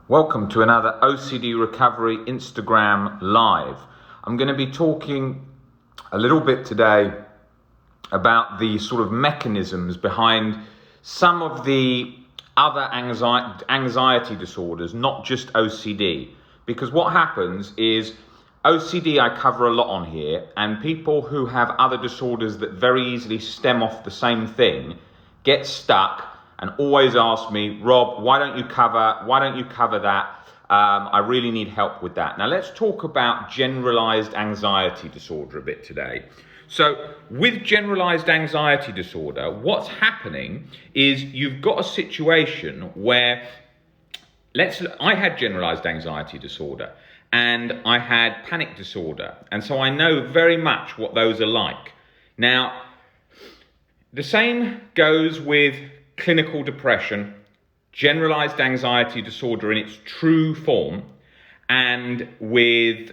Welcome to another OCD Recovery Instagram Live. I'm going to be talking a little bit today about the sort of mechanisms behind some of the other anxiety disorders, not just OCD. Because what happens is OCD I cover a lot on here, and people who have other disorders that very easily stem off the same thing get stuck and always ask me, Rob, why don't you cover that? I really need help with that. Now let's talk about generalized anxiety disorder a bit today. So with generalized anxiety disorder, what's happening is you've got a situation where, I had generalized anxiety disorder and I had panic disorder. And so I know very much what those are like. Now, the same goes with clinical depression, generalized anxiety disorder in its true form, and with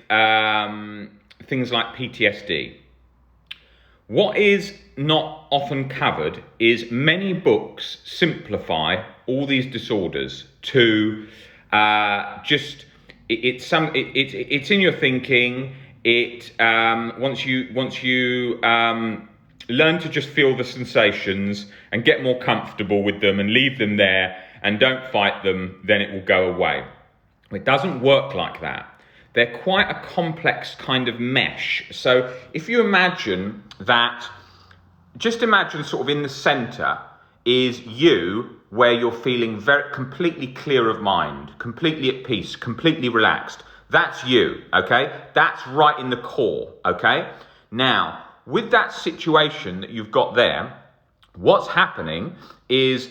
things like PTSD. What is not often covered is many books simplify all these disorders to it's in your thinking. Once you learn to just feel the sensations and get more comfortable with them and leave them there and don't fight them, then it will go away. It doesn't work like that. They're quite a complex kind of mesh. So if you imagine sort of in the center is you, where you're feeling completely clear of mind, completely at peace, completely relaxed. That's you, okay? That's right in the core, okay? Now, with that situation that you've got there, what's happening is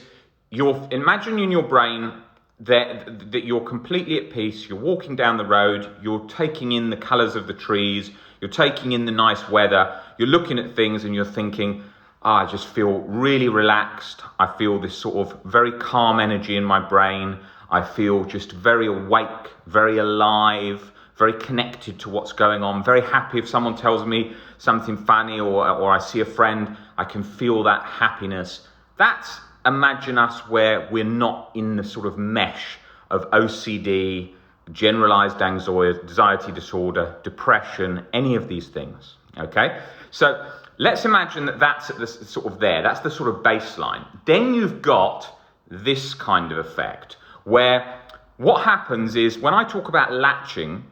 you're imagining in your brain that you're completely at peace, you're walking down the road, you're taking in the colours of the trees, you're taking in the nice weather, you're looking at things and you're thinking, I just feel really relaxed, I feel this sort of very calm energy in my brain, I feel just very awake, very alive, very connected to what's going on, very happy if someone tells me something funny or I see a friend, I can feel that happiness. That's, imagine us where we're not in the sort of mesh of OCD, generalized anxiety disorder, depression, any of these things, okay? So let's imagine that's at the sort of there, that's the sort of baseline. Then you've got this kind of effect where what happens is when I talk about latching,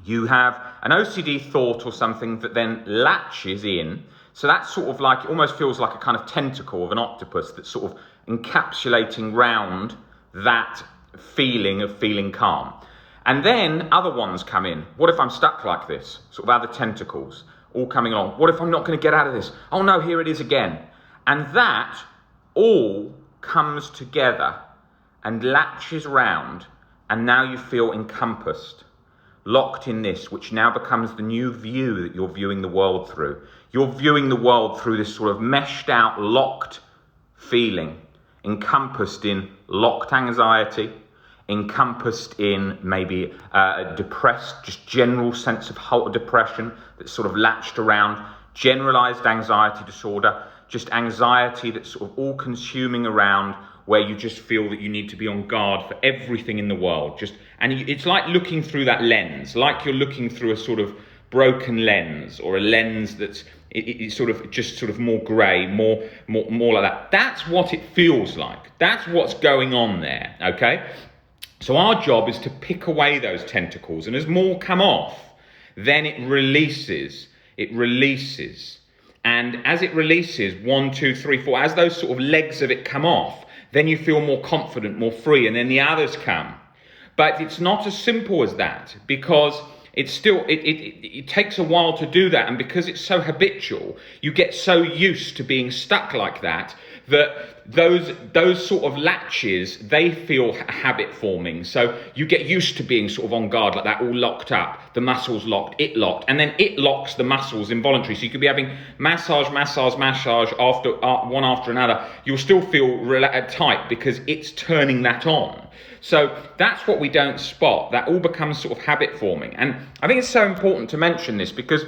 you have an OCD thought or something that then latches in. So that's sort of like, it almost feels like a kind of tentacle of an octopus that's sort of encapsulating round that feeling of feeling calm. And then other ones come in. What if I'm stuck like this? Sort of other tentacles all coming along. What if I'm not going to get out of this? Oh no, here it is again. And that all comes together and latches round, and now you feel encompassed, locked in this, which now becomes the new view that you're viewing the world through. You're viewing the world through this sort of meshed out, locked feeling, encompassed in locked anxiety, encompassed in maybe a depressed, just general sense of depression that's sort of latched around, generalized anxiety disorder, just anxiety that's sort of all consuming around, where you just feel that you need to be on guard for everything in the world. It's like looking through that lens, like you're looking through a sort of broken lens, or a lens that's it's sort of more grey, more like that. That's what it feels like. That's what's going on there, okay? So our job is to pick away those tentacles, and as more come off, then it releases. And as it releases, 1, 2, 3, 4, as those sort of legs of it come off, then you feel more confident, more free, and then the others come. But it's not as simple as that, because it takes a while to do that, and because it's so habitual, you get so used to being stuck like that those sort of latches, they feel habit forming. So you get used to being sort of on guard like that, all locked up, the muscles locked, and then it locks the muscles involuntarily. So you could be having massage after one after another. You'll still feel tight because it's turning that on. So that's what we don't spot. That all becomes sort of habit forming. And I think it's so important to mention this, because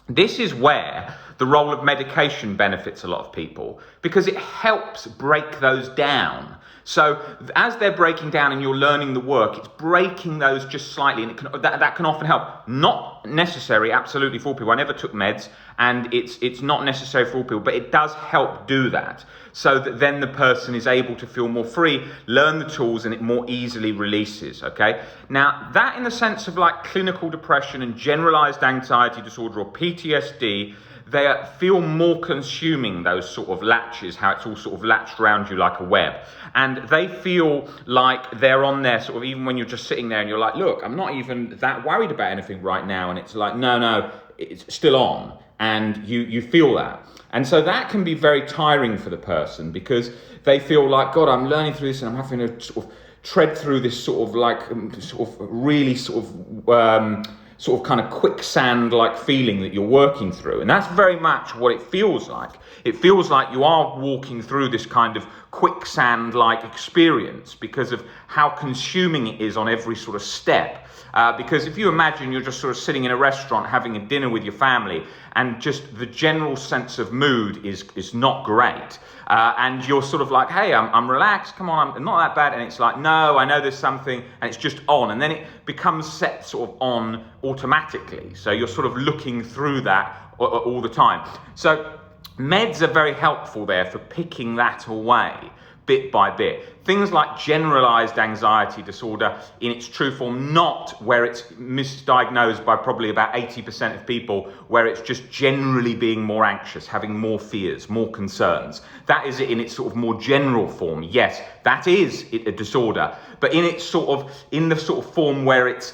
this is where The role of medication benefits a lot of people because it helps break those down. So as they're breaking down and you're learning the work, it's breaking those just slightly, and that can often help. Not necessary, absolutely, for all people. I never took meds, and it's not necessary for all people, but it does help do that, so that then the person is able to feel more free, learn the tools, and it more easily releases, okay? Now, that in the sense of like clinical depression and generalized anxiety disorder or PTSD, they feel more consuming, those sort of latches, how it's all sort of latched around you like a web. And they feel like they're on there sort of, even when you're just sitting there and you're like, look, I'm not even that worried about anything right now. And it's like, no, it's still on. And you feel that. And so that can be very tiring for the person because they feel like, God, I'm learning through this and I'm having to sort of tread through this sort of like, sort of really sort of kind of quicksand-like feeling that you're working through. And that's very much what it feels like. It feels like you are walking through this kind of quicksand-like experience because of how consuming it is on every sort of step. Because if you imagine you're just sort of sitting in a restaurant having a dinner with your family and just the general sense of mood is not great. And you're sort of like, hey, I'm relaxed, come on, I'm not that bad. And it's like, no, I know there's something, and it's just on. And then it becomes set sort of on automatically. So you're sort of looking through that all the time. So meds are very helpful there for picking that away bit by bit. Things like generalized anxiety disorder in its true form, not where it's misdiagnosed by probably about 80% of people, where it's just generally being more anxious, having more fears, more concerns. That is it in its sort of more general form. Yes, that is a disorder, but in the sort of form where it's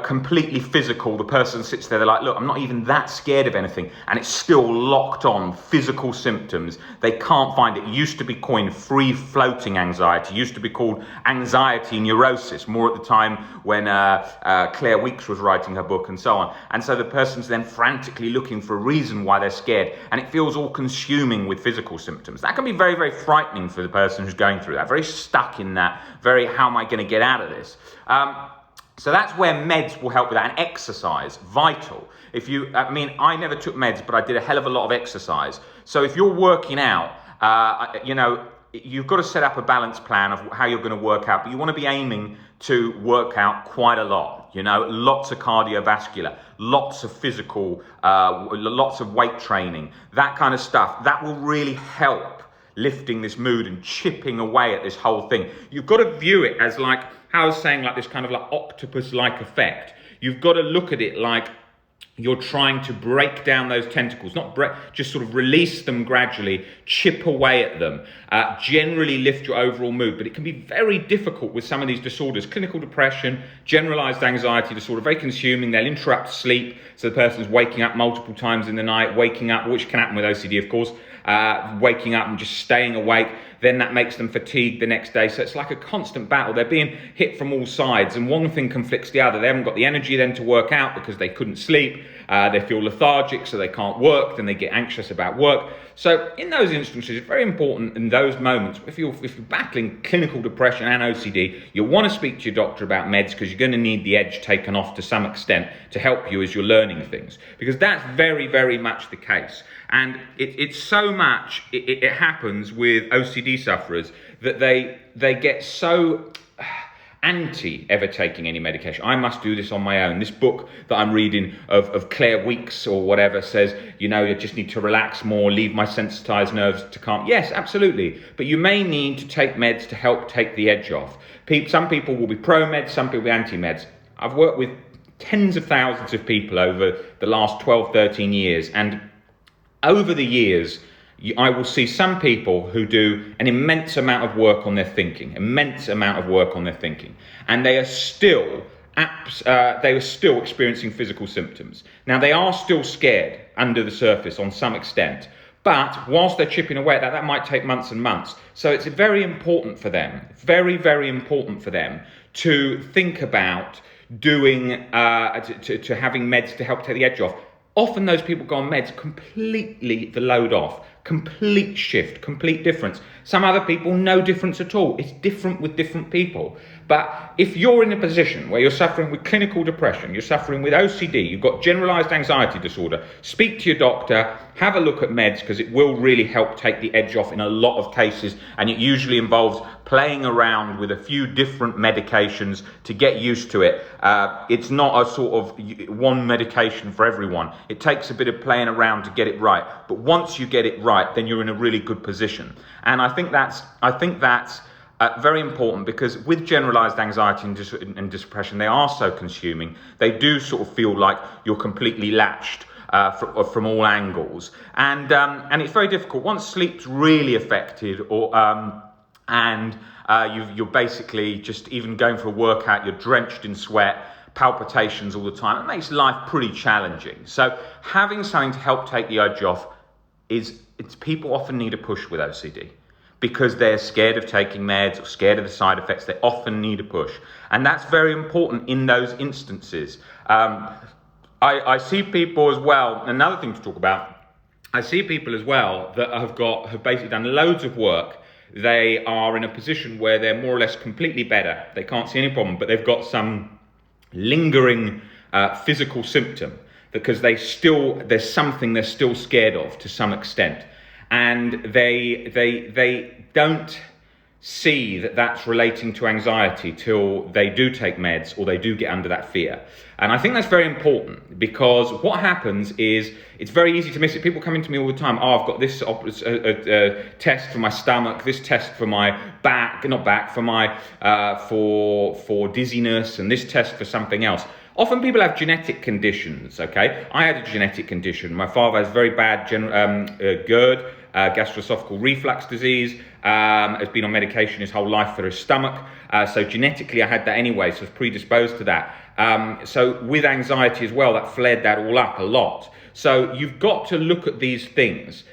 completely physical, the person sits there, they're like, look, I'm not even that scared of anything, and it's still locked on physical symptoms. They can't find it. It used to be coined free-floating anxiety. It used to be called anxiety neurosis, more at the time when Claire Weeks was writing her book and so on. And so the person's then frantically looking for a reason why they're scared, and it feels all consuming with physical symptoms. That can be very, very frightening for the person who's going through that, very stuck in that, very, how am I going to get out of this? So that's where meds will help with that, and exercise, vital. I never took meds, but I did a hell of a lot of exercise. So if you're working out, you've got to set up a balanced plan of how you're going to work out, but you want to be aiming to work out quite a lot, lots of cardiovascular, lots of physical, lots of weight training, that kind of stuff. That will really help lifting this mood and chipping away at this whole thing. You've got to view it as like, how I was saying, like this kind of like octopus-like effect. You've got to look at it like you're trying to break down those tentacles, just sort of release them gradually, chip away at them, generally lift your overall mood. But it can be very difficult with some of these disorders. Clinical depression, generalized anxiety disorder, very consuming. They'll interrupt sleep, so the person's waking up multiple times in the night, waking up, which can happen with OCD, of course, waking up and just staying awake. Then that makes them fatigued the next day. So it's like a constant battle. They're being hit from all sides, and one thing conflicts the other. They haven't got the energy then to work out because they couldn't sleep. They feel lethargic, so they can't work. Then they get anxious about work. So in those instances, it's very important in those moments, if you're battling clinical depression and OCD, you'll want to speak to your doctor about meds, because you're going to need the edge taken off to some extent to help you as you're learning things, because that's very, very much the case. And it's so much, it happens with OCD sufferers that they get so anti ever taking any medication. I must do this on my own. This book that I'm reading of Claire Weeks or whatever says, you just need to relax more, leave my sensitized nerves to calm. Yes, absolutely. But you may need to take meds to help take the edge off. Some people will be pro-meds, some people will be anti-meds. I've worked with tens of thousands of people over the last 12, 13 years, and over the years, I will see some people who do an immense amount of work on their thinking, and they are still experiencing physical symptoms. Now, they are still scared under the surface on some extent, but whilst they're chipping away at that, that might take months and months. So it's very important for them, very, very important for them to think about doing, to having meds to help take the edge off. Often those people go on meds, completely the load off, complete shift, complete difference. Some other people, no difference at all. It's different with different people. But if you're in a position where you're suffering with clinical depression, you're suffering with OCD, you've got generalized anxiety disorder, speak to your doctor, have a look at meds, because it will really help take the edge off in a lot of cases, and it usually involves playing around with a few different medications to get used to it. It's not a sort of one medication for everyone. It takes a bit of playing around to get it right. But once you get it right, then you're in a really good position. And I think that's very important, because with generalized anxiety and depression, they are so consuming. They do sort of feel like you're completely latched from all angles, and it's very difficult once sleep's really affected, or you're basically just even going for a workout, you're drenched in sweat, palpitations all the time. It makes life pretty challenging. So having something to help take the edge off people often need a push with OCD. Because they're scared of taking meds or scared of the side effects, they often need a push. And that's very important in those instances. I see people as well, another thing to talk about, I see people as well that have basically done loads of work. They are in a position where they're more or less completely better. They can't see any problem, but they've got some lingering physical symptom, because there's something they're still scared of to some extent. And they don't see that that's relating to anxiety till they do take meds or they do get under that fear. And I think that's very important, because what happens is it's very easy to miss it. People come into me all the time, I've got this test for my stomach, this test for my for dizziness, and this test for something else. Often people have genetic conditions, okay? I had a genetic condition. My father has very bad GERD, gastroesophageal reflux disease, has been on medication his whole life for his stomach. So genetically I had that anyway, so I was predisposed to that. So with anxiety as well, that flared that all up a lot. So you've got to look at these things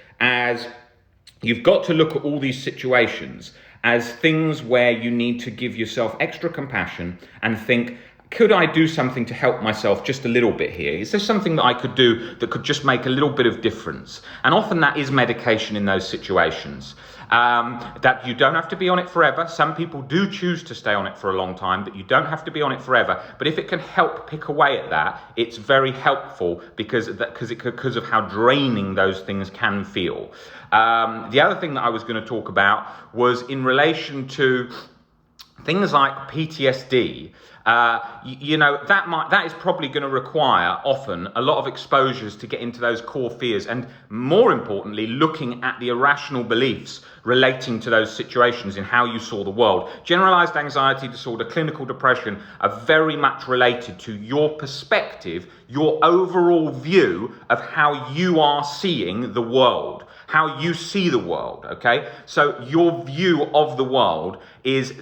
you've got to look at all these situations as things where you need to give yourself extra compassion and think, could I do something to help myself just a little bit here? Is there something that I could do that could just make a little bit of difference? And often that is medication in those situations. That you don't have to be on it forever. Some people do choose to stay on it for a long time, but you don't have to be on it forever. But if it can help pick away at that, it's very helpful, because of how draining those things can feel. The other thing that I was going to talk about was in relation to things like PTSD. That is probably going to require often a lot of exposures to get into those core fears, and more importantly, looking at the irrational beliefs relating to those situations in how you saw the world. Generalized anxiety disorder, clinical depression are very much related to your perspective, your overall view of how you are seeing the world, how you see the world, okay? So your view of the world is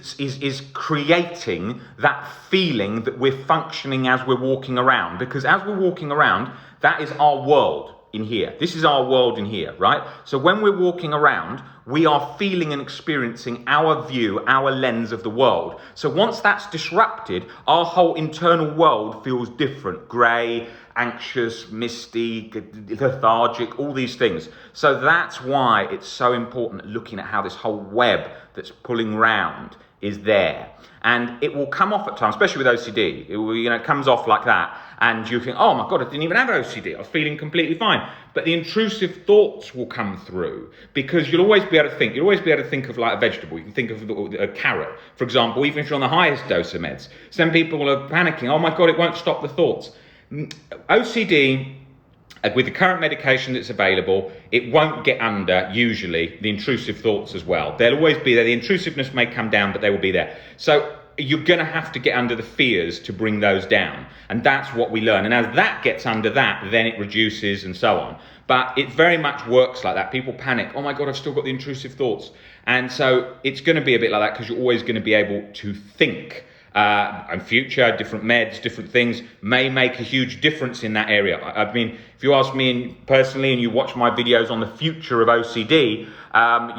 creating that feeling that we're functioning as we're walking around. Because as we're walking around, that is our world in here. This is our world in here, right? So when we're walking around, we are feeling and experiencing our view, our lens of the world. So once that's disrupted, our whole internal world feels different, grey, anxious, misty, lethargic, all these things. So that's why it's so important looking at how this whole web that's pulling round is there. And it will come off at times, especially with OCD. It comes off like that, and you think, oh my God, I didn't even have OCD. I was feeling completely fine. But the intrusive thoughts will come through, because you'll always be able to think. You'll always be able to think of like a vegetable. You can think of a carrot, for example, even if you're on the highest dose of meds. Some people are panicking. Oh my God, it won't stop the thoughts. OCD, with the current medication that's available, it won't get under, usually, the intrusive thoughts as well. They'll always be there. The intrusiveness may come down, but they will be there. So you're going to have to get under the fears to bring those down. And that's what we learn. And as that gets under that, then it reduces and so on. But it very much works like that. People panic. Oh my God, I've still got the intrusive thoughts. And so it's going to be a bit like that, because you're always going to be able to think. And future, different meds, different things may make a huge difference in that area. I mean, if you ask me personally and you watch my videos on the future of OCD,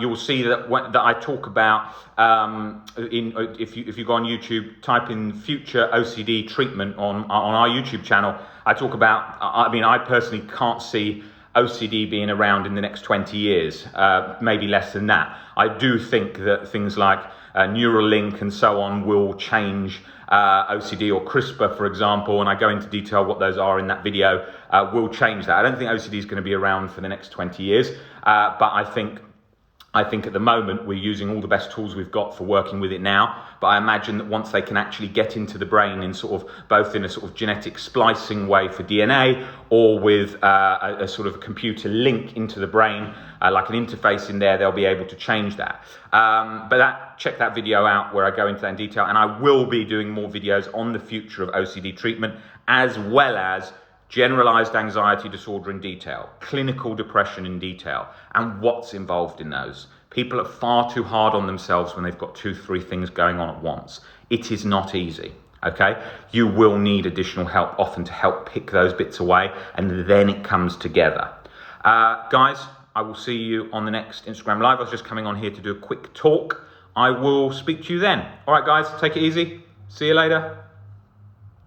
you will see that I talk about, if you go on YouTube, type in future OCD treatment on our YouTube channel, I talk about, I personally can't see OCD being around in the next 20 years, maybe less than that. I do think that things like Neuralink and so on will change OCD, or CRISPR, for example, and I go into detail what those are in that video, will change that. I don't think OCD is going to be around for the next 20 years, but I think at the moment we're using all the best tools we've got for working with it now, but I imagine that once they can actually get into the brain in sort of both in a sort of genetic splicing way for DNA, or with a sort of computer link into the brain, like an interface in there, they'll be able to change that. But check that video out where I go into that in detail, and I will be doing more videos on the future of OCD treatment, as well as generalized anxiety disorder in detail, clinical depression in detail, and what's involved in those. People are far too hard on themselves when they've got 2-3 things going on at once. It is not easy, okay? You will need additional help often to help pick those bits away, and then it comes together. Guys, I will see you on the next Instagram Live. I was just coming on here to do a quick talk. I will speak to you then. All right, guys, take it easy. See you later.